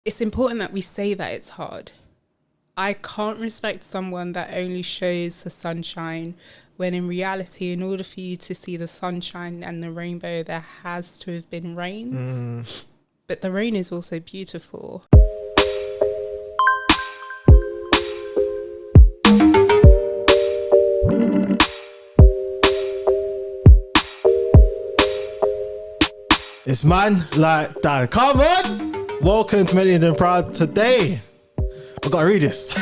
it's important that we say that it's hard. I can't respect someone that only shows the sunshine when in reality, in order for you to see the sunshine and the rainbow, there has to have been rain. But the rain is also beautiful. It's man like that. Come on! Welcome to Many and Proud. Today, I've got to read this.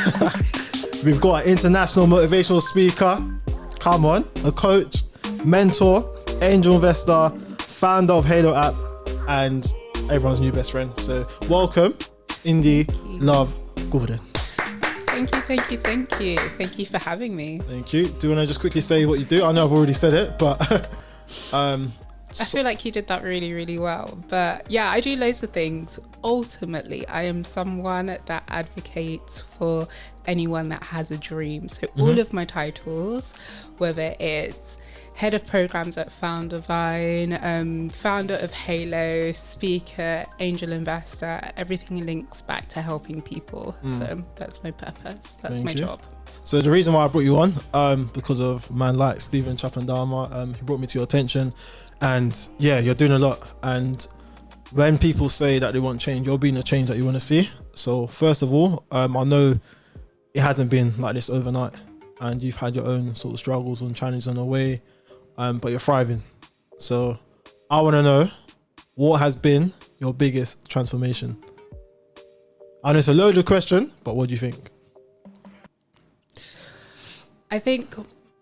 We've got an international motivational speaker. Come on. A coach, mentor, angel investor, founder of Halo app, and everyone's new best friend. So welcome, Indy Love Gordon. Thank you. Thank you for having me. Thank you. Do you want to just quickly say what you do? I know I've already said it, but... I feel like you did that really, really well. But yeah, I do loads of things. Ultimately, I am someone that advocates for anyone that has a dream. So all of my titles, whether it's head of programs at Foundervine, founder of Halo, speaker, angel investor, everything links back to helping people. So that's my purpose. That's my job. So the reason why I brought you on, because of man like Stephen Chapandama, he brought me to your attention. And yeah, you're doing a lot. And when people say that they want change, you're being the change that you want to see. So first of all, I know it hasn't been like this overnight, and you've had your own sort of struggles and challenges on the way, but you're thriving. So I want to know, what has been your biggest transformation? I know it's a loaded question, but what do you think? I think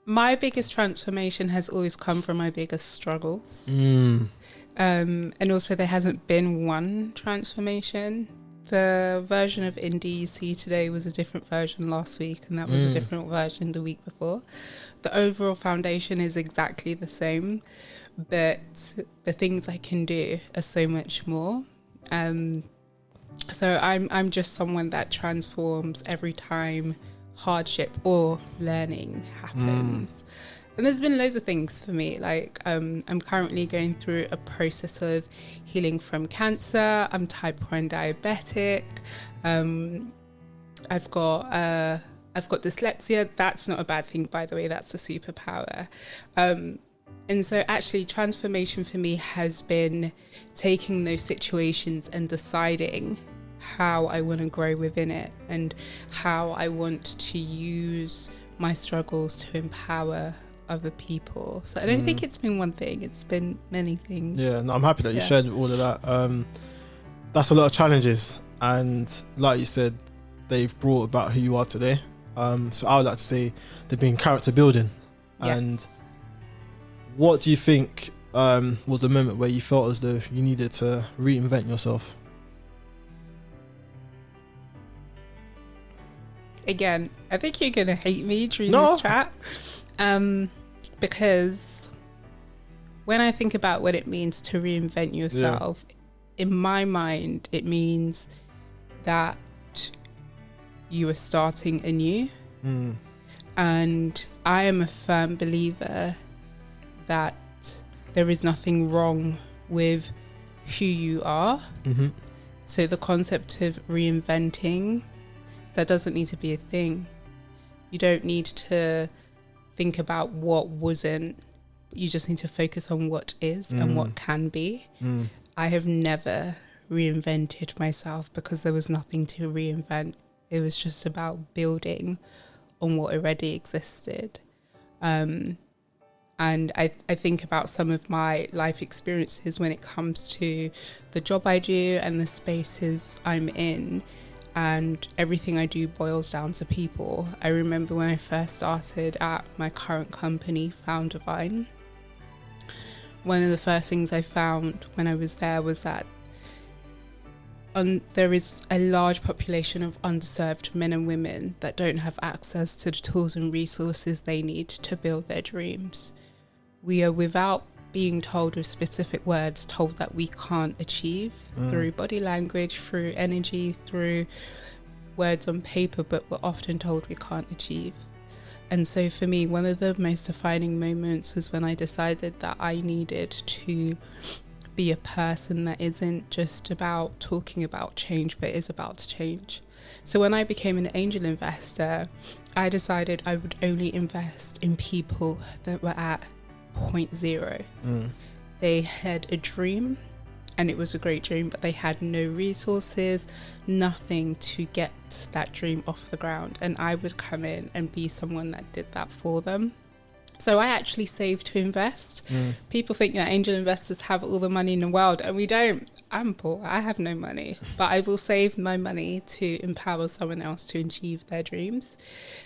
my biggest transformation has always come from my biggest struggles. And also there hasn't been one transformation. The version of Indy you see today was a different version last week, and that was a different version the week before. The overall foundation is exactly the same, but the things I can do are so much more. So I'm just someone that transforms every time hardship or learning happens. And there's been loads of things for me, like I'm currently going through a process of healing from cancer. I'm type 1 diabetic. I've got dyslexia. That's not a bad thing, by the way. That's a superpower. And so actually transformation for me has been taking those situations and deciding how I want to grow within it and how I want to use my struggles to empower other people. So I don't think it's been one thing, it's been many things. Yeah, no, I'm happy that you shared all of that. That's a lot of challenges, and like you said, they've brought about who you are today. So I would like to say they've been character building. Yes. And what do you think was a moment where you felt as though you needed to reinvent yourself? Again, I think you're going to hate me during this chat, because when I think about what it means to reinvent yourself, in my mind, it means that you are starting anew. And I am a firm believer that there is nothing wrong with who you are. So the concept of reinventing, that doesn't need to be a thing. You don't need to think about what wasn't. You just need to focus on what is and what can be. I have never reinvented myself because there was nothing to reinvent. It was just about building on what already existed. And I think about some of my life experiences when it comes to the job I do and the spaces I'm in. And everything I do boils down to people. I remember when I first started at my current company, Foundervine, one of the first things I found when I was there was that there is a large population of underserved men and women that don't have access to the tools and resources they need to build their dreams. We are, without being told with specific words, told that we can't achieve through body language, through energy, through words on paper, but we're often told we can't achieve. And so for me, one of the most defining moments was when I decided that I needed to be a person that isn't just about talking about change, but is about change. So when I became an angel investor, I decided I would only invest in people that were at point zero. They had a dream, and it was a great dream, but they had no resources, nothing to get that dream off the ground. And I would come in and be someone that did that for them. So I actually save to invest. People think that angel investors have all the money in the world, and we don't. I'm poor. I have no money, but I will save my money to empower someone else to achieve their dreams.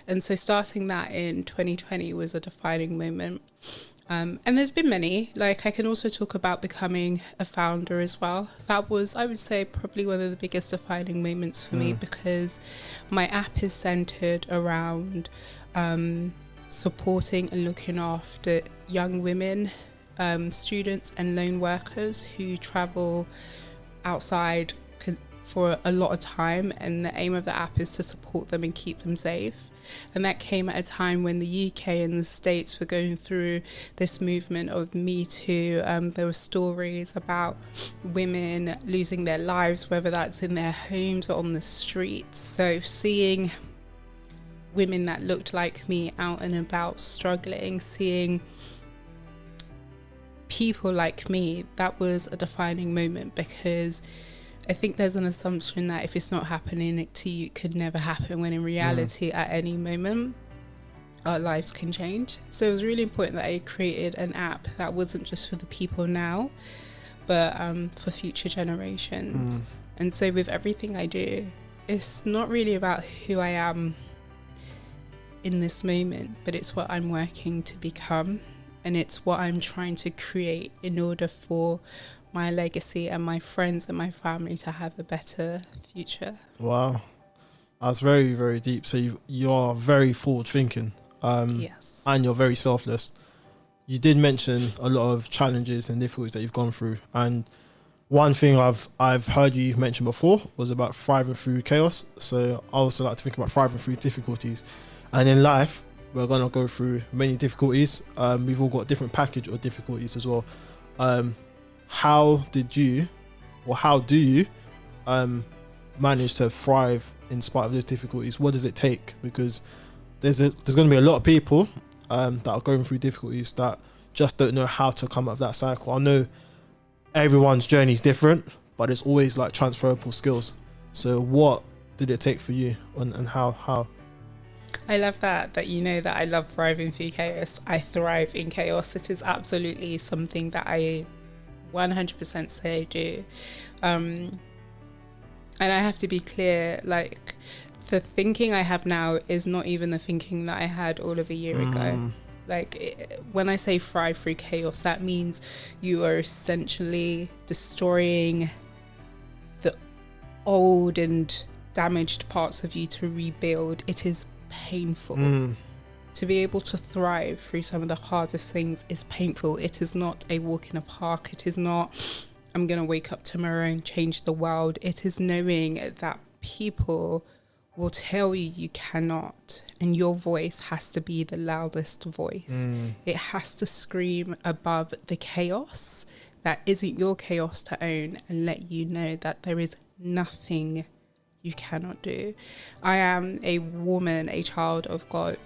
And so starting that in 2020 was a defining moment. And there's been many. Like, I can also talk about becoming a founder as well. That was, I would say, probably one of the biggest defining moments for me, because my app is centered around supporting and looking after young women, students and lone workers who travel outside for a lot of time, and the aim of the app is to support them and keep them safe. And that came at a time when the UK and the States were going through this movement of Me Too. There were stories about women losing their lives, whether that's in their homes or on the streets. So seeing women that looked like me out and about struggling, seeing people like me, that was a defining moment, because I think there's an assumption that if it's not happening to you, it could never happen, when in reality, at any moment, our lives can change. So it was really important that I created an app that wasn't just for the people now, but for future generations. And so with everything I do, it's not really about who I am in this moment, but it's what I'm working to become, and it's what I'm trying to create in order for my legacy and my friends and my family to have a better future. Wow, that's very, very deep. So you are very forward thinking, Yes, and you're very selfless. You did mention a lot of challenges and difficulties that you've gone through, and one thing I've heard you've mentioned before was about thriving through chaos. So I also like to think about thriving through difficulties. And in life, we're going to go through many difficulties. We've all got a different package of difficulties as well. How do you manage to thrive in spite of those difficulties? What does it take? Because there's going to be a lot of people that are going through difficulties that just don't know how to come out of that cycle. I know everyone's journey is different, but it's always like transferable skills. So what did it take for you, and how? I love that you know that I love thriving through chaos. I thrive in chaos. It is absolutely something that I 100% say I do. And I have to be clear, like, the thinking I have now is not even the thinking that I had all of a year ago. Like, when I say thrive through chaos, that means you are essentially destroying the old and damaged parts of you to rebuild. It is painful. To be able to thrive through some of the hardest things is painful. It is not a walk in a park. It is not, I'm going to wake up tomorrow and change the world. It is knowing that people will tell you you cannot, and your voice has to be the loudest voice. It has to scream above the chaos that isn't your chaos to own, and let you know that there is nothing you cannot do. I am a woman, a child of God,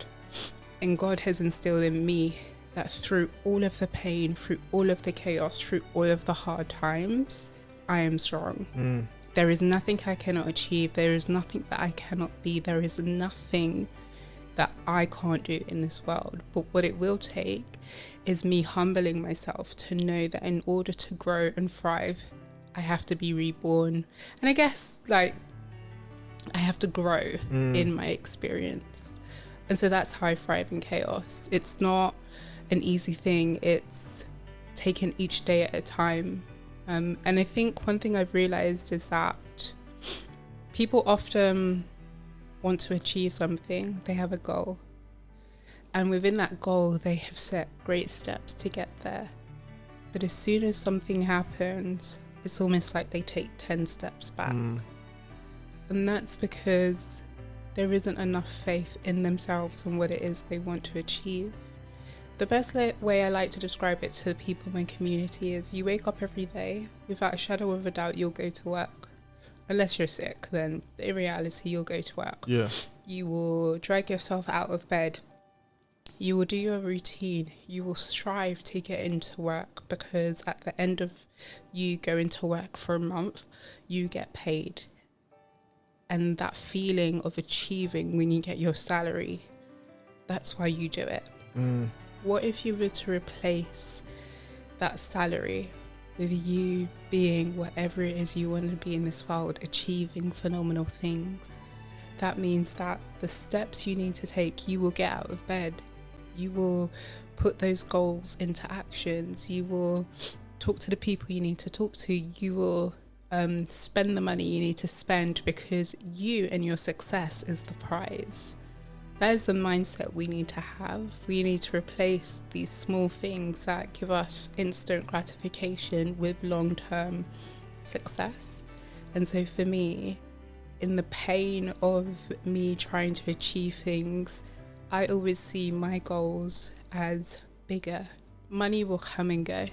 and God has instilled in me that through all of the pain, through all of the chaos, through all of the hard times, I am strong. There is nothing I cannot achieve. There is nothing that I cannot be. There is nothing that I can't do in this world. But what it will take is me humbling myself to know that in order to grow and thrive, I have to be reborn. And I guess, like, I have to grow in my experience. And so that's how I thrive in chaos. It's not an easy thing. It's taken each day at a time. And I think one thing I've realized is that people often want to achieve something. They have a goal. And within that goal, they have set great steps to get there. But as soon as something happens, it's almost like they take 10 steps back. And that's because there isn't enough faith in themselves and what it is they want to achieve. The best way I like to describe it to the people in my community is you wake up every day, without a shadow of a doubt, you'll go to work. Unless you're sick, then in reality, you'll go to work. Yeah. You will drag yourself out of bed. You will do your routine. You will strive to get into work, because at the end of you going to work for a month, you get paid. And that feeling of achieving when you get your salary, that's why you do it. What if you were to replace that salary with you being whatever it is you want to be in this world, achieving phenomenal things? That means that the steps you need to take, you will get out of bed. You will put those goals into actions. You will talk to the people you need to talk to. You will spend the money you need to spend, because you and your success is the prize. That is the mindset we need to have. We need to replace these small things that give us instant gratification with long-term success. And so for me, in the pain of me trying to achieve things, I always see my goals as bigger. Money will come and go,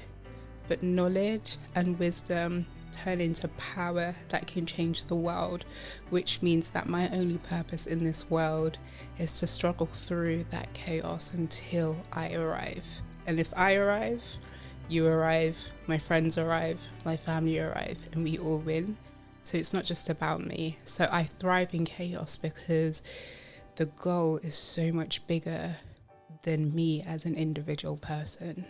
but knowledge and wisdom turn into power that can change the world, which means that my only purpose in this world is to struggle through that chaos until I arrive. And if I arrive, you arrive, my friends arrive, my family arrive, and we all win. So it's not just about me. So I thrive in chaos because the goal is so much bigger than me as an individual person.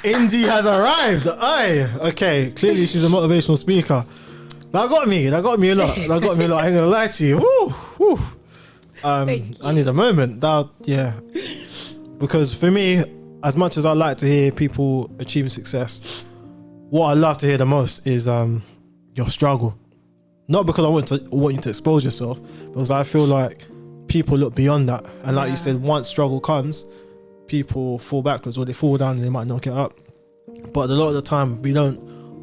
Indy has arrived. Aye. Okay, clearly she's a motivational speaker. That got me a lot. I ain't gonna lie to you. Woo. I need a moment. Because for me, as much as I like to hear people achieving success, what I love to hear the most is your struggle. Not because I want you to expose yourself, because I feel like people look beyond that. And like you said, once struggle comes, people fall backwards, or they fall down and they might not get up. But a lot of the time, we don't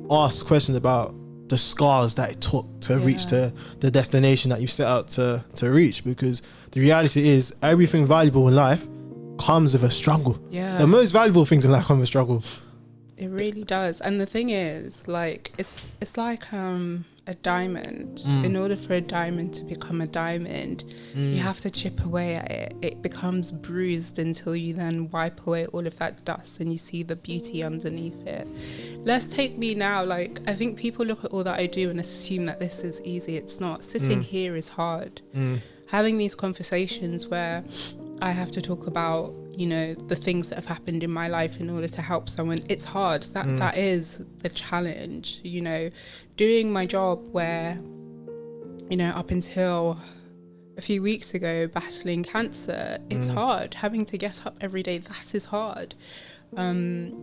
ask questions about the scars that it took to reach the destination that you set out to reach, because the reality is everything valuable in life comes with a struggle. The most valuable things in life come with struggle. It really does. And the thing is, like, it's like a diamond. In order for a diamond to become a diamond, you have to chip away at it. It becomes bruised until you then wipe away all of that dust and you see the beauty underneath it. Let's take me now. Like, I think people look at all that I do and assume that this is easy. It's not. Sitting here is hard. Having these conversations where I have to talk about, you know, the things that have happened in my life in order to help someone, it's hard. That is the challenge, you know. Doing my job where, you know, up until a few weeks ago, battling cancer, it's hard. Having to get up every day, that is hard. And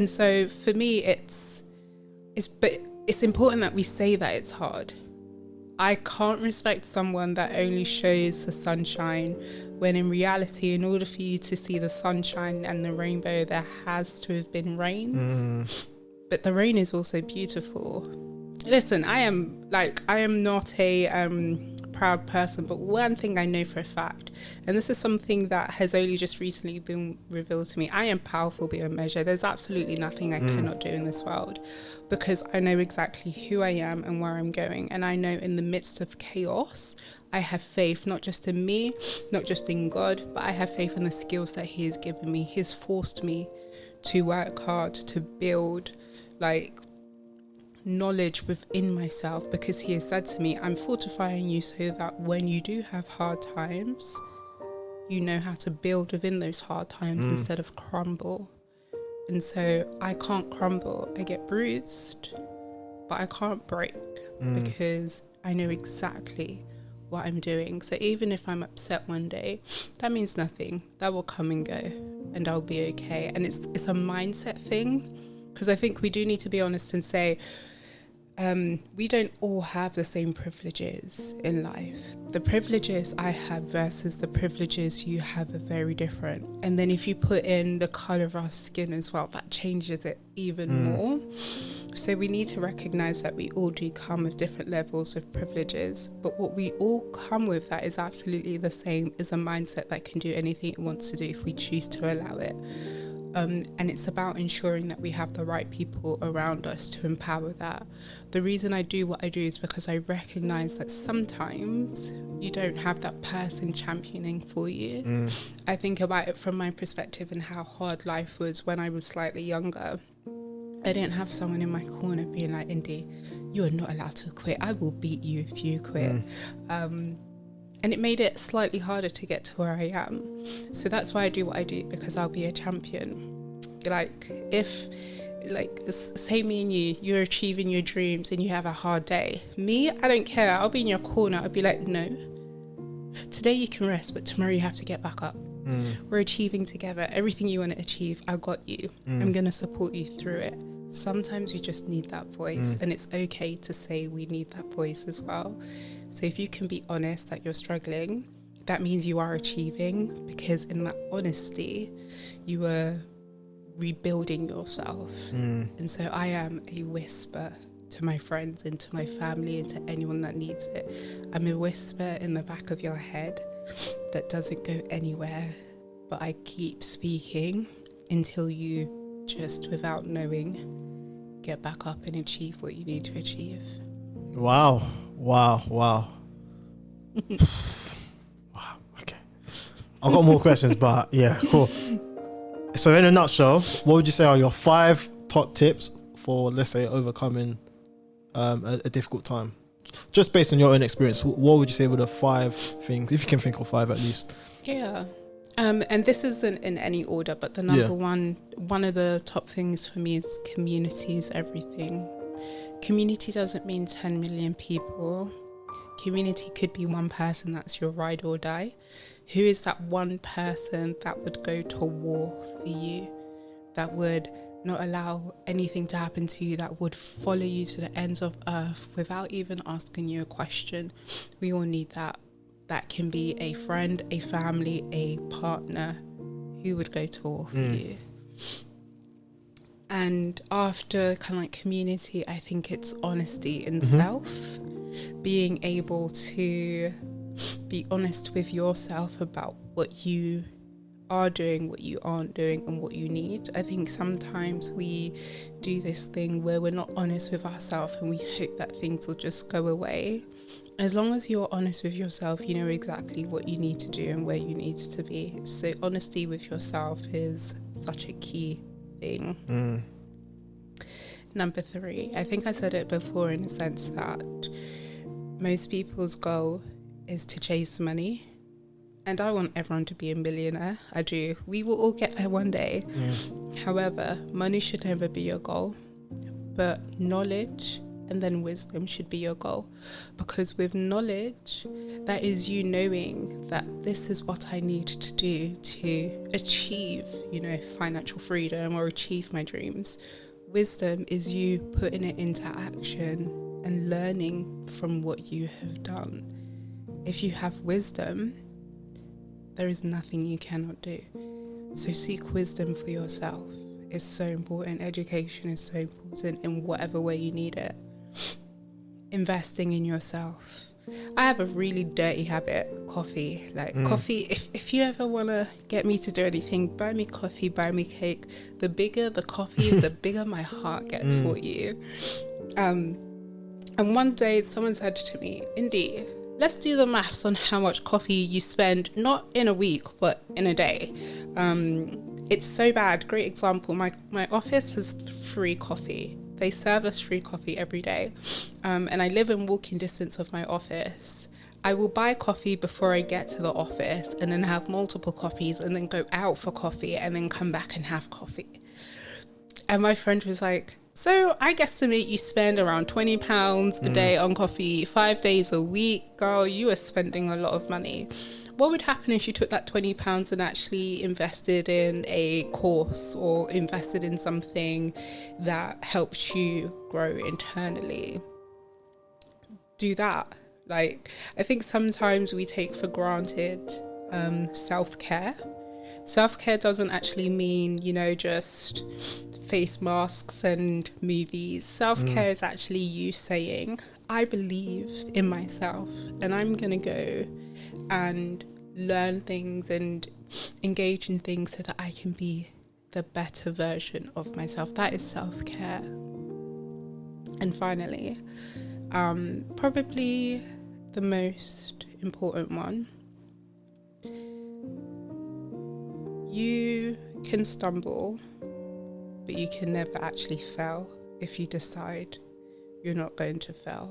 so for me, it's important that we say that it's hard. I can't respect someone that only shows the sunshine, when in reality, in order for you to see the sunshine and the rainbow, there has to have been rain. But the rain is also beautiful. Listen, I am not a proud person, but one thing I know for a fact, and this is something that has only just recently been revealed to me, I am powerful beyond measure. There's absolutely nothing I cannot do in this world, because I know exactly who I am and where I'm going. And I know in the midst of chaos, I have faith, not just in me, not just in God, but I have faith in the skills that He has given me. He has forced me to work hard, to build knowledge within myself, because He has said to me, I'm fortifying you so that when you do have hard times, you know how to build within those hard times instead of crumble. And so I can't crumble. I get bruised, but I can't break, because I know exactly what I'm doing. So even if I'm upset one day, that means nothing. That will come and go, and I'll be okay. And it's a mindset thing, because I think we do need to be honest and say, we don't all have the same privileges in life. The privileges I have versus the privileges you have are very different. And then if you put in the colour of our skin as well, that changes it even more. So we need to recognize that we all do come with different levels of privileges, but what we all come with that is absolutely the same is a mindset that can do anything it wants to do if we choose to allow it. And it's about ensuring that we have the right people around us to empower that. The reason I do what I do is because I recognize that sometimes you don't have that person championing for you. I think about it from my perspective and how hard life was when I was slightly younger. I didn't have someone in my corner being like, Indy, you are not allowed to quit. I will beat you if you quit. And it made it slightly harder to get to where I am. So that's why I do what I do, because I'll be a champion. Like, say me and you're achieving your dreams and you have a hard day. Me, I don't care. I'll be in your corner. I'll be like, no. Today you can rest, but tomorrow you have to get back up. We're achieving together. Everything you want to achieve, I got you. I'm going to support you through it. Sometimes you just need that voice, and it's okay to say we need that voice as well. So if you can be honest that you're struggling, that means you are achieving, because in that honesty, you are rebuilding yourself. And so I am a whisper to my friends and to my family and to anyone that needs it. I'm a whisper in the back of your head that doesn't go anywhere, but I keep speaking until you just, without knowing, get back up and achieve what you need to achieve. Wow. Wow, okay. I've got more questions, but yeah, cool. So in a nutshell, what would you say are your 5 top tips for, let's say, overcoming a difficult time? Just based on your own experience, what would you say were the 5 things, if you can think of 5 at least? Yeah. And this isn't in any order, but the number one of the top things for me is community is everything. Community doesn't mean 10 million people. Community could be one person that's your ride or die. Who is that one person that would go to war for you, that would not allow anything to happen to you, that would follow you to the ends of earth without even asking you a question? We all need that. That can be a friend, a family, a partner who would go to war for you. And after kind of like community, I think it's honesty in self, being able to be honest with yourself about what you are doing, what you aren't doing, and what you need. I think sometimes we do this thing where we're not honest with ourselves and we hope that things will just go away. As long as you're honest with yourself, you know exactly what you need to do and where you need to be. So honesty with yourself is such a key thing. Number 3, I think I said it before in the sense that most people's goal is to chase money. And I want everyone to be a millionaire. I do. We will all get there one day. However, money should never be your goal. But knowledge and then wisdom should be your goal. Because with knowledge, that is you knowing that this is what I need to do to achieve, financial freedom or achieve my dreams. Wisdom is you putting it into action and learning from what you have done. If you have wisdom, there is nothing you cannot do. So seek wisdom for yourself. It's so important. Education is so important in whatever way you need it. Investing in yourself. I have a really dirty habit, coffee. Coffee, if you ever want to get me to do anything, buy me coffee, buy me cake. The bigger the coffee, the bigger my heart gets for you. And one day someone said to me, Indy, let's do the maths on how much coffee you spend, not in a week, but in a day. It's so bad. Great example. My office has free coffee. They serve us free coffee every day. And I live in walking distance of my office. I will buy coffee before I get to the office and then have multiple coffees and then go out for coffee and then come back and have coffee. And my friend was like, so I guesstimate you spend around £20 a day on coffee, 5 days a week. Girl, you are spending a lot of money. What would happen if you took that £20 and actually invested in a course or invested in something that helps you grow internally? Do that. I think sometimes we take for granted self-care. Self-care doesn't actually mean, just face masks and movies. Self-care is actually you saying, I believe in myself and I'm going to go and learn things and engage in things so that I can be the better version of myself. That is self-care. And finally, probably the most important one, you can stumble, but you can never actually fail if you decide you're not going to fail.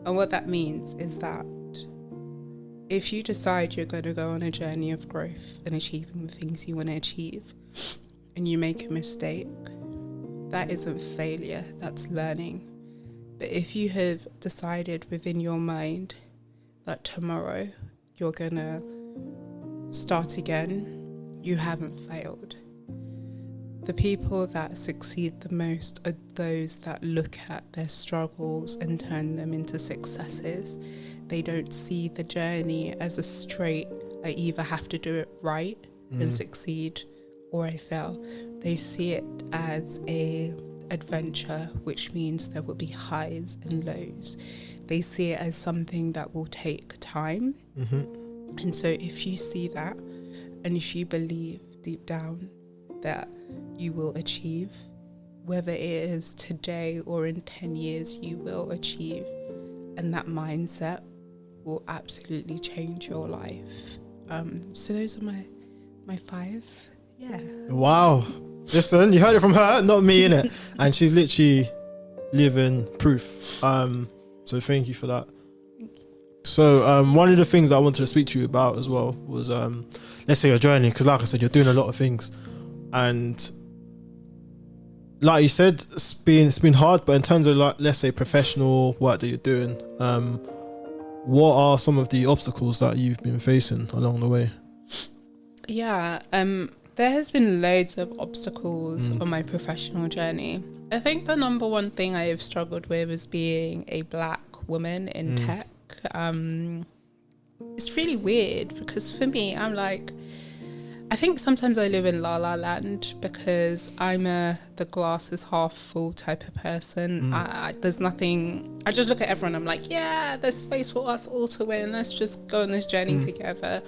And what that means is that if you decide you're going to go on a journey of growth and achieving the things you want to achieve, and you make a mistake, that isn't failure, that's learning. But if you have decided within your mind that tomorrow you're going to start again, you haven't failed. The people that succeed the most are those that look at their struggles and turn them into successes. They don't see the journey as a straight, I either have to do it right and succeed or I fail. They see it as a adventure, which means there will be highs and lows. They see it as something that will take time. And so if you see that, and if you believe deep down that you will achieve, whether it is today or in 10 years, you will achieve. And that mindset will absolutely change your life. So those are my 5. Yeah. Wow. Listen, you heard it from her, not me, innit? And she's literally living proof. So thank you for that. So one of the things I wanted to speak to you about as well was, let's say your journey, because like I said, you're doing a lot of things. And like you said, it's been hard, but in terms of, like, let's say professional work that you're doing, what are some of the obstacles that you've been facing along the way? Yeah, there has been loads of obstacles on my professional journey. I think the number one thing I have struggled with is being a black woman in tech. It's really weird because for me, I'm like, I think sometimes I live in La La Land because I'm the glass is half full type of person. There's nothing, I just look at everyone, I'm like, yeah, there's space for us all to win. Let's just go on this journey together.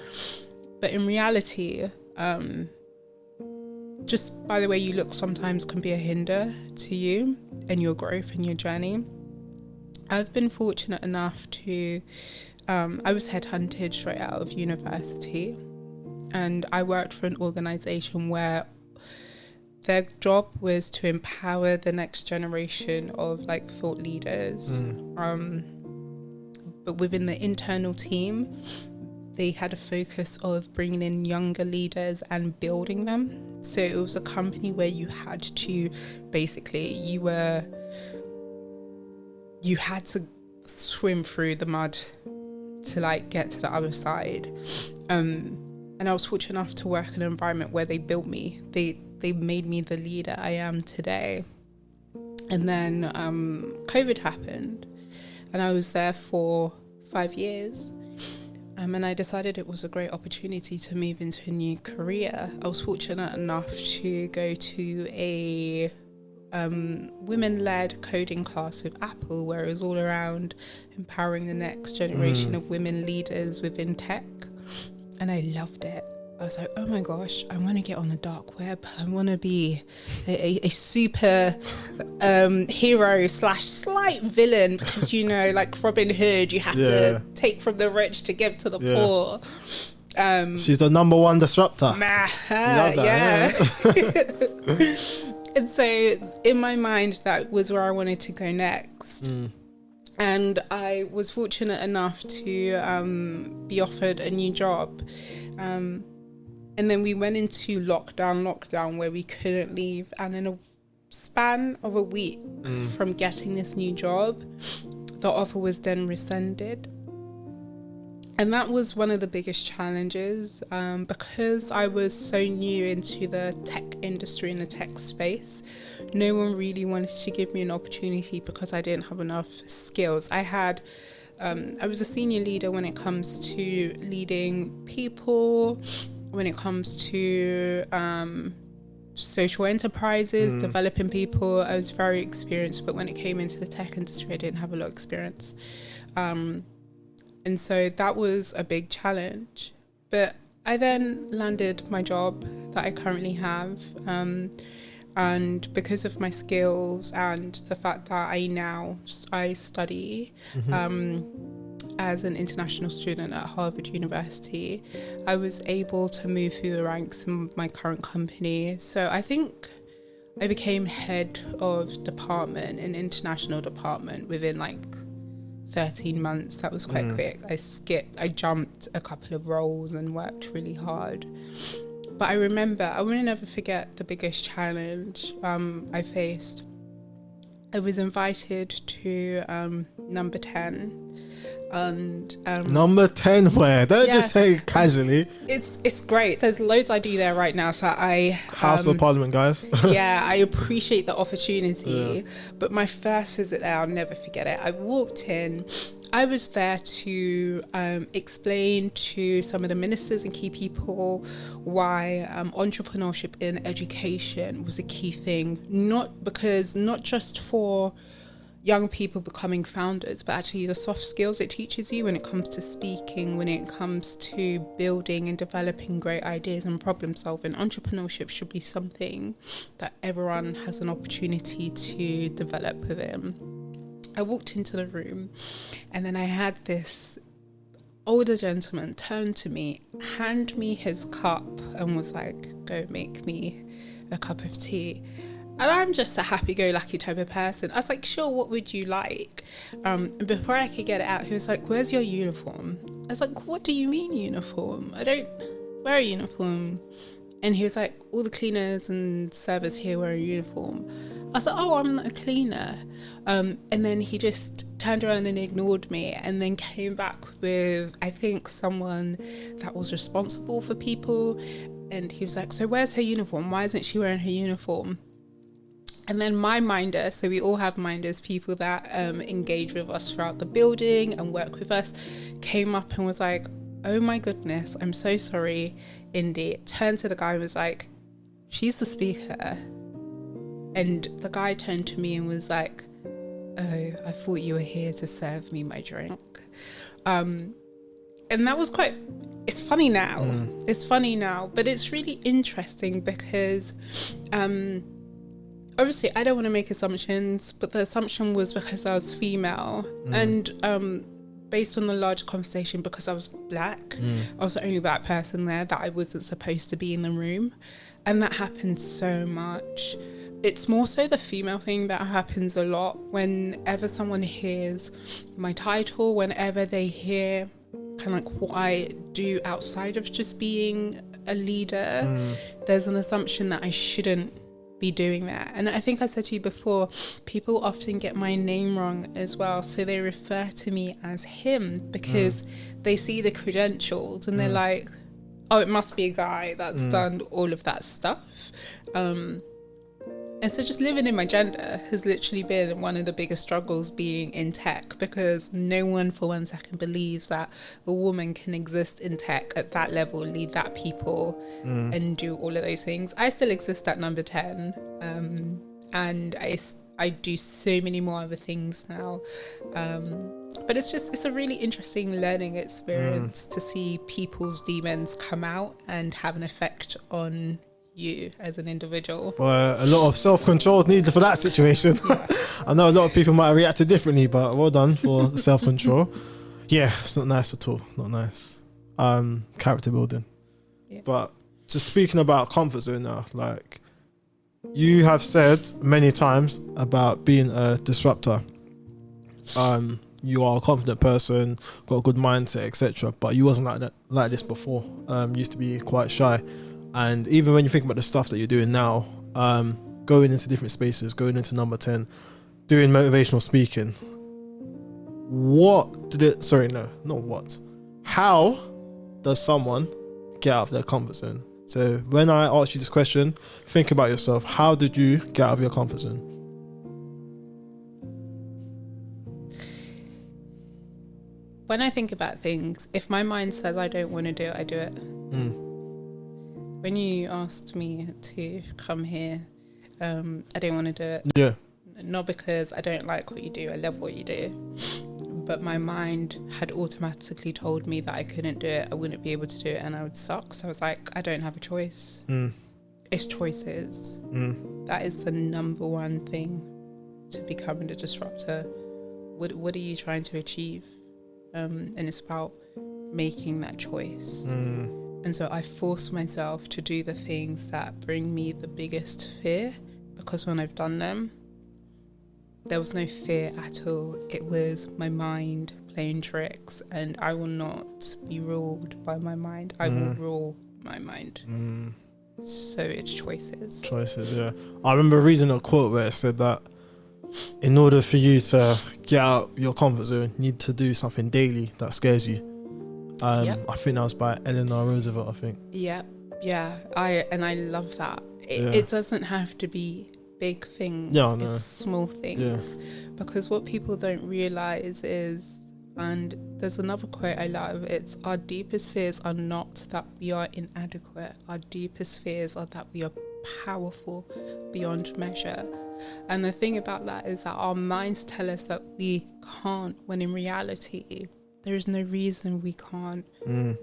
But in reality, just by the way you look sometimes can be a hinder to you and your growth and your journey. I've been fortunate enough to, I was headhunted straight out of university, and I worked for an organisation where their job was to empower the next generation of like thought leaders. But within the internal team, they had a focus of bringing in younger leaders and building them. So it was a company where you had to, basically, you had to swim through the mud to like get to the other side. And I was fortunate enough to work in an environment where they built me. They made me the leader I am today. And then COVID happened, and I was there for 5 years. And I decided it was a great opportunity to move into a new career. I was fortunate enough to go to a women-led coding class with Apple, where it was all around empowering the next generation of women leaders within tech. And I loved it. I was like, oh my gosh, I want to get on the dark web. I want to be a super hero / slight villain, because, you know, like Robin Hood, you have to take from the rich to give to the poor. She's the number one disruptor. And so in my mind, that was where I wanted to go next. And I was fortunate enough to be offered a new job. And then we went into lockdown where we couldn't leave. And in a span of a week from getting this new job, the offer was then rescinded. And that was one of the biggest challenges, because I was so new into the tech industry and the tech space. No one really wanted to give me an opportunity because I didn't have enough skills. I was a senior leader when it comes to leading people, when it comes to social enterprises, developing people, I was very experienced. But when it came into the tech industry, I didn't have a lot of experience. And so that was a big challenge. But I then landed my job that I currently have. And because of my skills and the fact that I study as an international student at Harvard University, I was able to move through the ranks in my current company. So I think I became head of department, an international department, within like 13 months. That was quite quick. I jumped a couple of roles and worked really hard. But I remember, I will never forget the biggest challenge I faced. I was invited to number 10. And number 10 where? Don't just say casually. It's great. There's loads I do there right now. So House of Parliament, guys. Yeah, I appreciate the opportunity. But my first visit there, I'll never forget it. I walked in. I was there to explain to some of the ministers and key people why entrepreneurship in education was a key thing. Not just for young people becoming founders, but actually the soft skills it teaches you when it comes to speaking, when it comes to building and developing great ideas and problem solving. Entrepreneurship should be something that everyone has an opportunity to develop within. I walked into the room and then I had this older gentleman turn to me, hand me his cup and was like, go make me a cup of tea. And I'm just a happy-go-lucky type of person. I was like, sure, what would you like? And before I could get it out, he was like, where's your uniform? I was like, what do you mean uniform? I don't wear a uniform. And he was like, all the cleaners and servers here wear a uniform. I was like, oh, I'm not a cleaner. And then he just turned around and ignored me and then came back with, I think, someone that was responsible for people. And he was like, so where's her uniform? Why isn't she wearing her uniform? And then my minder, so we all have minders, people that engage with us throughout the building and work with us, came up and was like, oh my goodness, I'm so sorry, Indy. Turned to the guy and was like, she's the speaker. And the guy turned to me and was like, oh, I thought you were here to serve me my drink. And that was it's funny now. It's funny now, but it's really interesting because obviously I don't want to make assumptions, but the assumption was because I was female and based on the larger conversation, because I was black, I was the only black person there, that I wasn't supposed to be in the room. And that happens so much. It's more so the female thing that happens a lot. Whenever someone hears my title, whenever they hear kind of like what I do outside of just being a leader, there's an assumption that I shouldn't be doing that. And I think I said to you before, people often get my name wrong as well, so they refer to me as him because they see the credentials and they're like, oh, it must be a guy that's done all of that stuff. And so just living in my gender has literally been one of the biggest struggles being in tech, because no one for 1 second believes that a woman can exist in tech at that level, lead that people and do all of those things. I still exist at number 10 and I do so many more other things now. But it's a really interesting learning experience to see people's demons come out and have an effect on you as an individual. Well, a lot of self-control is needed for that situation. I know a lot of people might have reacted differently, but well done for the self-control. Yeah, it's not nice at all. Not nice. Character building. Yeah. But just speaking about comfort zone now, like you have said many times about being a disruptor. You are a confident person, got a good mindset, etc. But you wasn't like this before. Used to be quite shy. And even when you think about the stuff that you're doing now, going into different spaces, going into number 10, doing motivational speaking, how does someone get out of their comfort zone? So when I asked you this question, think about yourself. How did you get out of your comfort zone? When I think about things, if my mind says I don't want to do it, I do it. when you asked me to come here, I didn't want to do it. Yeah. Not because I don't like what you do, I love what you do. But my mind had automatically told me that I couldn't do it, I wouldn't be able to do it, and I would suck. So I was like, I don't have a choice. It's choices. That is the number one thing to becoming a disruptor. What are you trying to achieve? And it's about making that choice. And so I force myself to do the things that bring me the biggest fear, because when I've done them, there was no fear at all. It was my mind playing tricks, and I will not be ruled by my mind. I will rule my mind. So it's choices. Choices, yeah. I remember reading a quote where it said that in order for you to get out your comfort zone, you need to do something daily that scares you. I think that was by Eleanor Roosevelt, I think. Yeah. I love that. It doesn't have to be big things. Yeah, no. It's small things. Because what people don't realize is, and there's another quote I love, it's our deepest fears are not that we are inadequate. Our deepest fears are that we are powerful beyond measure. And the thing about that is that our minds tell us that we can't, when in reality, there is no reason we can't.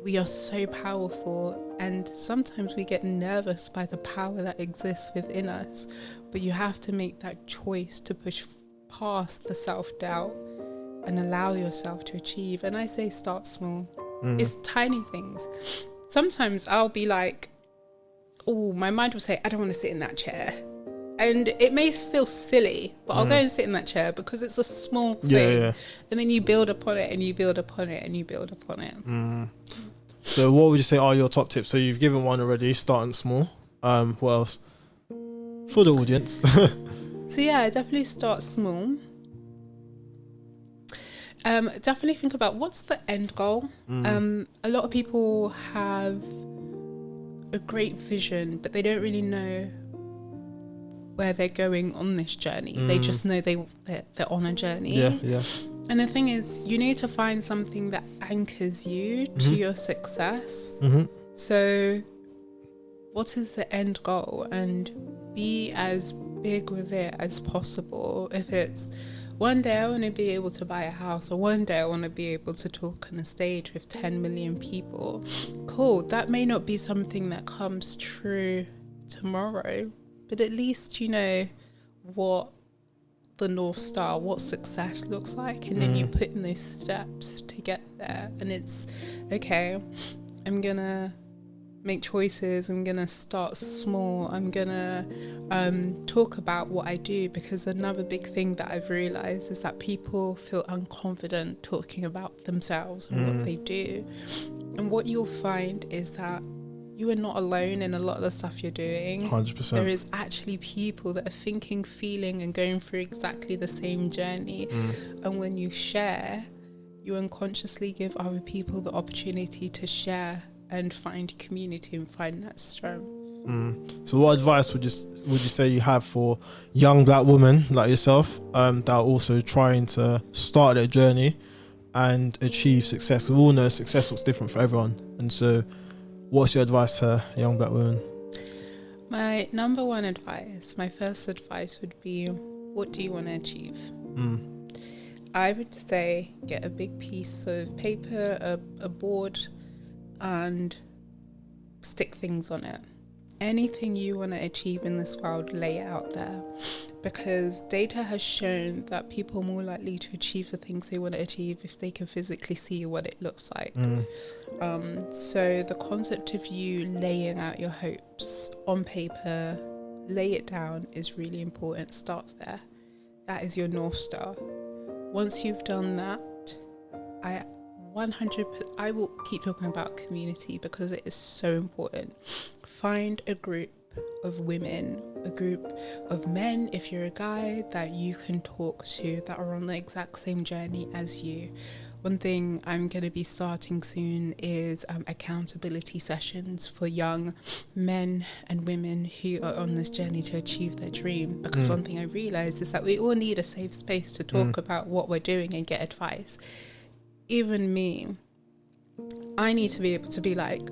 We are so powerful, and sometimes we get nervous by the power that exists within us. But you have to make that choice to push past the self-doubt and allow yourself to achieve. And I say start small. It's tiny things. Sometimes I'll be like, oh, my mind will say, I don't want to sit in that chair. And it may feel silly, but I'll go and sit in that chair because it's a small thing. And then you build upon it, and you build upon it, and you build upon it. So what would you say are your top tips? So you've given one already, starting small. What else? For the audience. So yeah, definitely start small. Definitely think about what's the end goal. A lot of people have a great vision, but they don't really know where they're going on this journey. They just know they're on a journey. And the thing is, you need to find something that anchors you to your success. So what is the end goal? And be as big with it as possible. If it's one day I want to be able to buy a house, or one day I want to be able to talk on a stage with 10 million people, cool. That may not be something that comes true tomorrow, but at least you know what the North Star, what success looks like, and then you put in those steps to get there. And it's okay, I'm gonna make choices, I'm gonna start small, I'm gonna talk about what I do, because another big thing that I've realized is that people feel unconfident talking about themselves and what they do. And what you'll find is that you are not alone in a lot of the stuff you're doing. 100%. There is actually people that are thinking, feeling, and going through exactly the same journey. And when you share, you unconsciously give other people the opportunity to share and find community and find that strength. So what advice would you say you have for young black women like yourself that are also trying to start their journey and achieve success? We all know success looks different for everyone, and so what's your advice to young black women? My number one advice, my first advice would be, what do you want to achieve? I would say get a big piece of paper, a board, and stick things on it. Anything you want to achieve in this world, lay it out there, because data has shown that people are more likely to achieve the things they want to achieve if they can physically see what it looks like. So the concept of you laying out your hopes on paper, lay it down, is really important. Start there. That is your North Star. Once you've done that, I will keep talking about community because it is so important. Find a group of women, a group of men, if you're a guy, that you can talk to that are on the exact same journey as you. One thing I'm going to be starting soon is accountability sessions for young men and women who are on this journey to achieve their dream. Because one thing I realized is that we all need a safe space to talk about what we're doing and get advice. Even me, I need to be able to be like,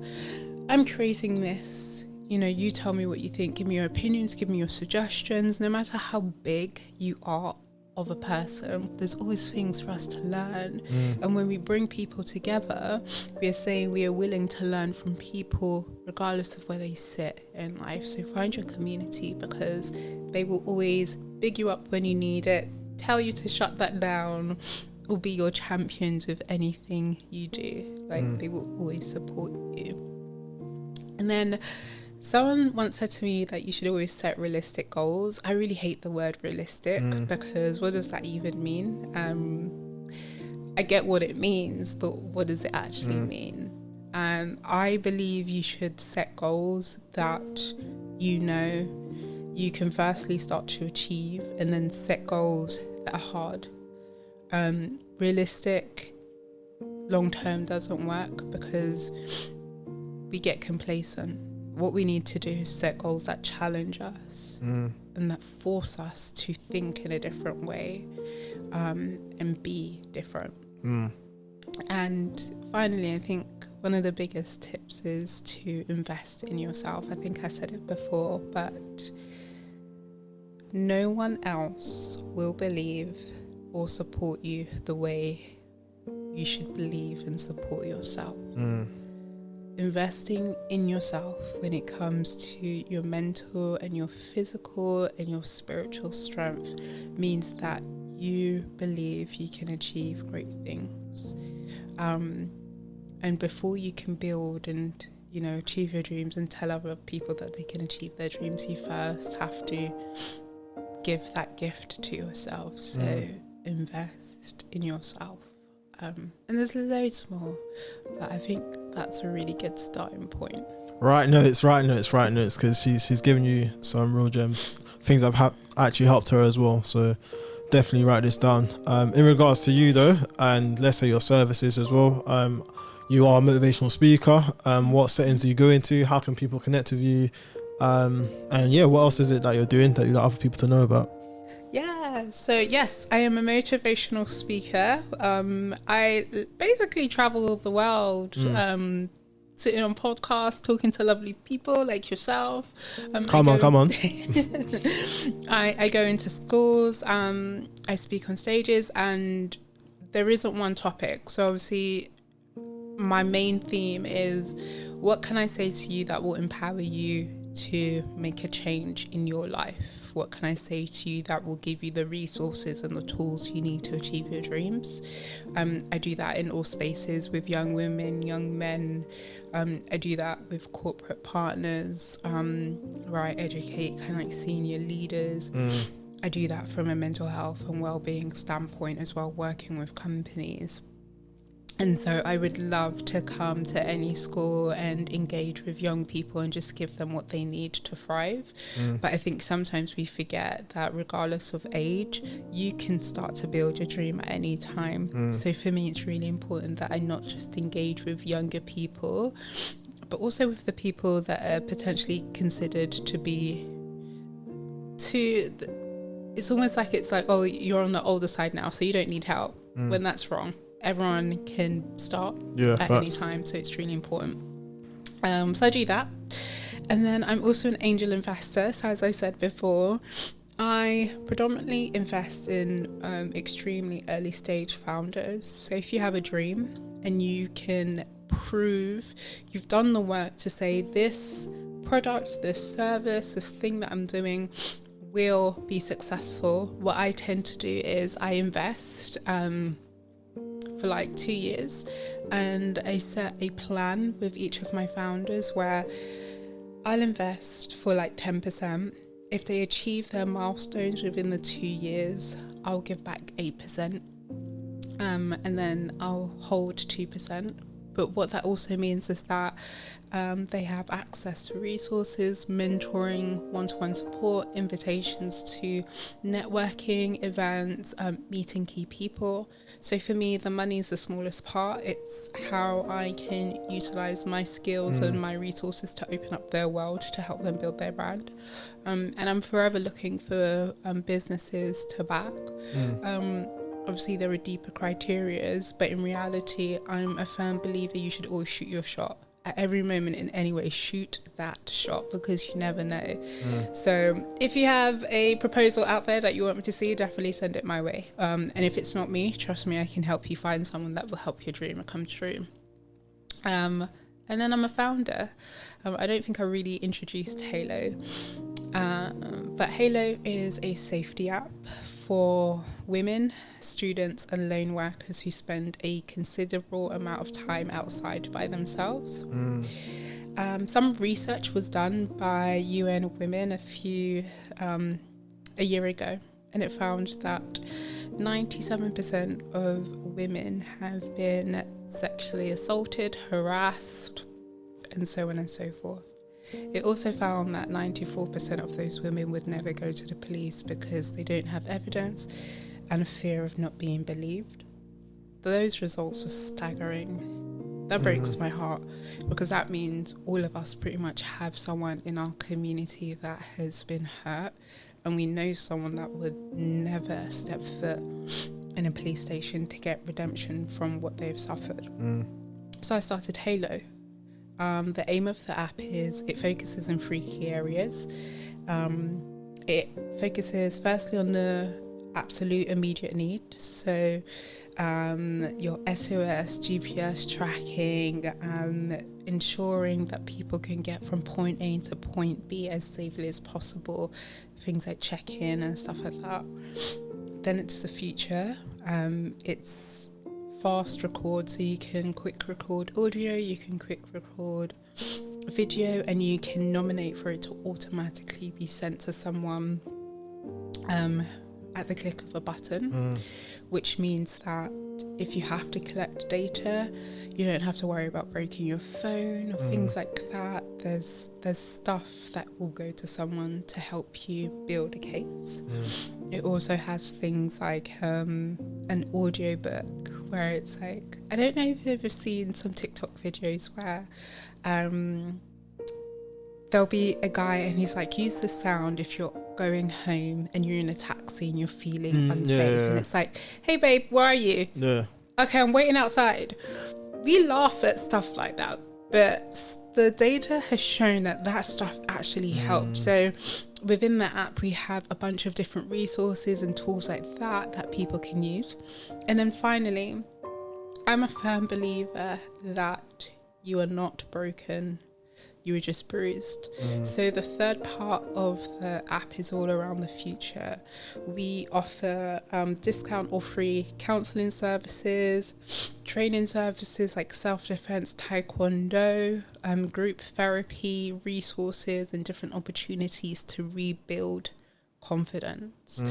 I'm creating this, you tell me what you think, give me your opinions, give me your suggestions. No matter how big you are of a person, there's always things for us to learn. And when we bring people together, we are saying we are willing to learn from people regardless of where they sit in life. So find your community, because they will always big you up when you need it, tell you to shut that down, or be your champions with anything you do. Like they will always support you. And then someone once said to me that you should always set realistic goals. I really hate the word realistic, because what does that even mean? I get what it means, but what does it actually mean? I believe you should set goals that you can firstly start to achieve, and then set goals that are hard. Realistic long term doesn't work because we get complacent. What we need to do is set goals that challenge us and that force us to think in a different way, and be different. And finally, I think one of the biggest tips is to invest in yourself. I think I said it before, but no one else will believe or support you the way you should believe and support yourself. Investing in yourself when it comes to your mental and your physical and your spiritual strength means that you believe you can achieve great things. And before you can build and achieve your dreams and tell other people that they can achieve their dreams, you first have to give that gift to yourself. So invest in yourself. And there's loads more, but I think that's a really good starting point. Right notes, because she's given you some real gems, things that have actually helped her as well. So definitely write this down. In regards to you though, and let's say your services as well, you are a motivational speaker. What settings do you go into? How can people connect with you? And what else is it that you're doing that you'd like other people to know about? So yes, I am a motivational speaker. I basically travel the world, sitting on podcasts, talking to lovely people like yourself. Come on. I go into schools, I speak on stages, and there isn't one topic. So obviously my main theme is, what can I say to you that will empower you to make a change in your life? What can I say to you that will give you the resources and the tools you need to achieve your dreams? I do that in all spaces with young women, young men. I do that with corporate partners, where I educate kind of like senior leaders. I do that from a mental health and well-being standpoint as well, working with companies. And so I would love to come to any school and engage with young people and just give them what they need to thrive. But I think sometimes we forget that regardless of age, you can start to build your dream at any time. So for me, it's really important that I not just engage with younger people, but also with the people that are potentially considered to be it's almost like it's like, oh, you're on the older side now, so you don't need help, when that's wrong. Everyone can start at any time, so it's really important. So I do that. And then I'm also an angel investor. So as I said before, I predominantly invest in extremely early stage founders. So if you have a dream and you can prove you've done the work to say, this product, this service, this thing that I'm doing will be successful, what I tend to do is I invest for like 2 years, and I set a plan with each of my founders where I'll invest for like 10%. If they achieve their milestones within the 2 years, I'll give back 8%, and then I'll hold 2%. But what that also means is that they have access to resources, mentoring, one-to-one support, invitations to networking events, meeting key people. So for me, the money is the smallest part. It's how I can utilize my skills and my resources to open up their world to help them build their brand. And I'm forever looking for businesses to back. Obviously, there are deeper criterias, but in reality, I'm a firm believer you should always shoot your shot at every moment in any way, shoot that shot, because you never know. So if you have a proposal out there that you want me to see, definitely send it my way. And if it's not me, trust me, I can help you find someone that will help your dream come true. And then I'm a founder. I don't think I really introduced Halo. But Halo is a safety app for women, students and lone workers who spend a considerable amount of time outside by themselves. Some research was done by UN Women a year ago, and it found that 97% of women have been sexually assaulted, harassed, and so on and so forth. It also found that 94% of those women would never go to the police because they don't have evidence and a fear of not being believed. Those results are staggering. That breaks my heart, because that means all of us pretty much have someone in our community that has been hurt, and we know someone that would never step foot in a police station to get redemption from what they've suffered. So I started Halo. The aim of the app is it focuses in 3 key areas. It focuses firstly on the absolute immediate need. So your SOS, GPS tracking, ensuring that people can get from point A to point B as safely as possible. Things like check-in and stuff like that. Then it's the future. It's fast record, so you can quick record audio, you can quick record video, and you can nominate for it to automatically be sent to someone at the click of a button, which means that if you have to collect data, you don't have to worry about breaking your phone or things like that. There's stuff that will go to someone to help you build a case. It also has things like an audio book where it's like, I don't know if you've ever seen some TikTok videos where there'll be a guy and he's like, use the sound if you're going home and you're in a taxi and you're feeling unsafe. And it's like, hey babe, where are you? Okay, I'm waiting outside. We laugh at stuff like that, but the data has shown that that stuff actually helps. So within the app, we have a bunch of different resources and tools like that people can use. And then finally, I'm a firm believer that you are not broken, you were just bruised. So the third part of the app is all around the future. We offer discount or free counselling services, training services like self-defense, taekwondo, group therapy, resources and different opportunities to rebuild confidence.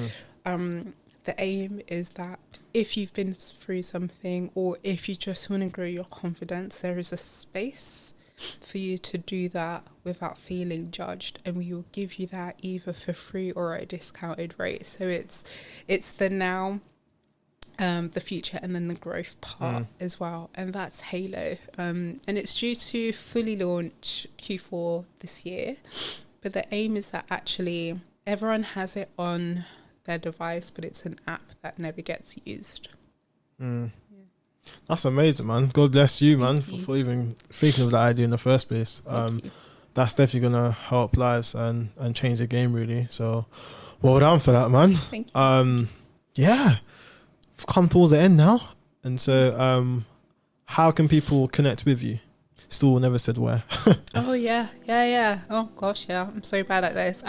The aim is that if you've been through something, or if you just want to grow your confidence, there is a space for you to do that without feeling judged, and we will give you that either for free or at a discounted rate. So it's the now, the future, and then the growth part as well, and that's Halo. And it's due to fully launch Q4 this year, but the aim is that actually everyone has it on their device, but it's an app that never gets used. That's amazing, man. God bless you, man, for even thinking of that idea in the first place. That's definitely gonna help lives and change the game, really. So well done for that, man. Thank you. Yeah, we've come towards the end now, and so how can people connect with you? Still never said where. Oh yeah. Oh gosh, yeah. I'm so bad at this.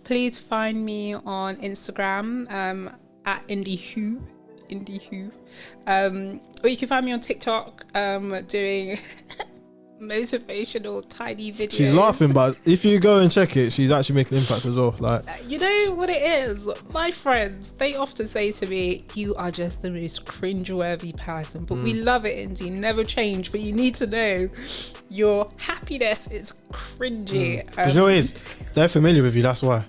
Please find me on Instagram at IndieWho. Or you can find me on TikTok doing motivational tiny videos. She's laughing, but if you go and check it, she's actually making an impact as well. Like, you know what it is? My friends, they often say to me, you are just the most cringeworthy person, but we love it, Indy. Never change, but you need to know your happiness is cringy. You know what it is? They're familiar with you, that's why.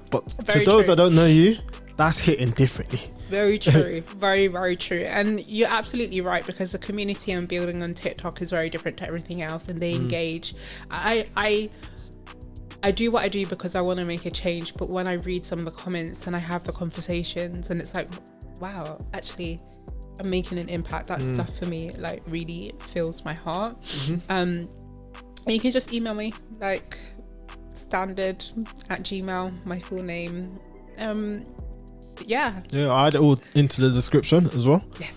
But to those that don't know you, that's hitting differently. Very true. Very, very true. And you're absolutely right, because the community I'm building on TikTok is very different to everything else, and they engage. I do what I do because I want to make a change, but when I read some of the comments and I have the conversations, and it's like, wow, actually I'm making an impact. That stuff for me like really fills my heart. You can just email me, like standard at Gmail, my full name. Yeah, I'll add it all into the description as well. Yes.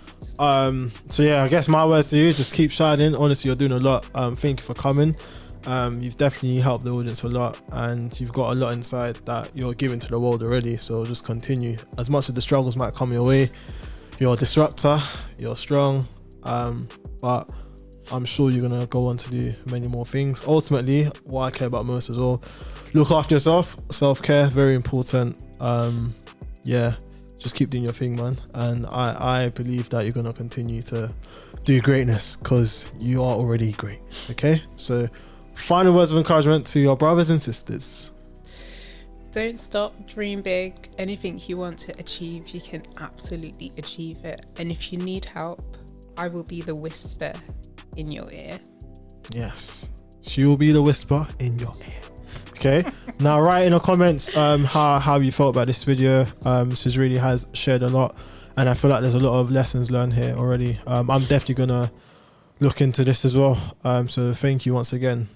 So yeah, I guess my words to you, just keep shining. Honestly, you're doing a lot. Thank you for coming. You've definitely helped the audience a lot, and you've got a lot inside that you're giving to the world already. So just continue. As much as the struggles might come your way, you're a disruptor, you're strong, but I'm sure you're gonna go on to do many more things. Ultimately, what I care about most as well, look after yourself. Self-care, very important. Just keep doing your thing, man. And I believe that you're gonna continue to do greatness, because you are already great. Okay, so final words of encouragement to your brothers and sisters. Don't stop, dream big. Anything you want to achieve, you can absolutely achieve it. And if you need help, I will be the whisper in your ear. Yes, she will be the whisper in your ear. Okay. Now write in the comments how you felt about this video. Sis really has shared a lot, and I feel like there's a lot of lessons learned here already. I'm definitely gonna look into this as well. So thank you once again.